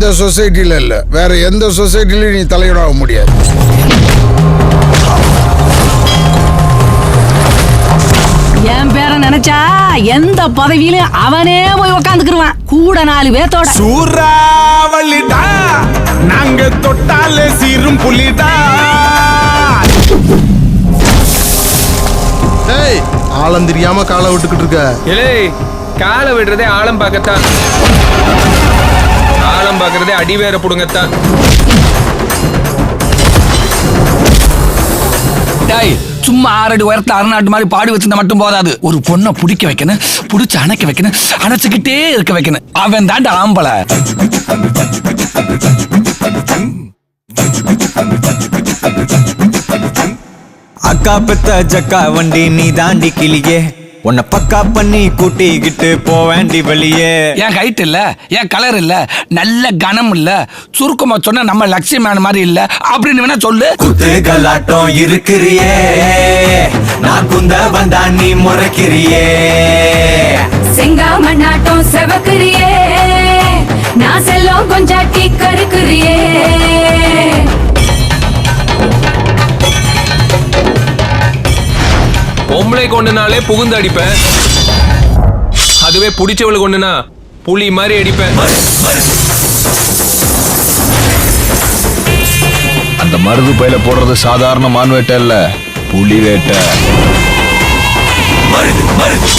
இந்த சொசைட்டில இல்ல, வேற எந்த சொசைட்டிலையும் நீ தலையிடாக முடியாது. என் பேரை நினைச்சா எந்த பதவியிலும் அவனே போய் உக்காந்துக்குருவான், கூட 4 பேத்தோட. சூறாவளிடா நாங்க தொட்டாலே சீரும் புலிடா. ஏய், ஆழம் தெரியாம காலை விட்டுக்கிட்டு இருக்க. ஏய், காலை விடுறதே ஆழம் பார்க்கத்தான், ஆழம் பார்க்கறதே அடிவேற புடுங்கத்தான். சும்மா 6 அடி உயரத்துல அரைநாட்டு மாதிரி பாடி வச்சிருந்தா மட்டும் போதாது. ஒரு பொண்ணை பிடிக்க வைக்கணும், பிடிச்சு அணைக்க வைக்கணும், அணைச்சுக்கிட்டே இருக்க வைக்கணும். அவன் தாண்ட ஆம்பளை. அக்கா பெத்த ஜக்கா வண்டி நீ தாண்டி கிளியே, உன்னை பக்கா பண்ணி கூட்டிக்கிட்டு போவேண்டி வெளியே. என் ஹைட் இல்ல, என் கலர் இல்ல, நல்ல கனம் இல்ல, சுருக்கமா சொன்னா நம்ம லட்சுமி மாதிரி இல்ல அப்படின்னு வேணா சொல்லு. குத்து கலாட்டம் இருக்கிறியே, நான் குந்த வந்தா நீ முறைக்கிறியே. செங்காமண்ணாட்டம் செவக்கிறியே, நான் செல்லம் கொஞ்சாட்டி கருக்குறியே. பொம்பளை கொண்டுனாலே புகுந்து அடிப்பேன், அதுவே பிடிச்சவளை கொண்டுனா புலி மாதிரி அடிப்பேன். அந்த மருது பையில போடுறது சாதாரண மான் வேட்டை இல்ல, புலி வேட்டை. மருது மருது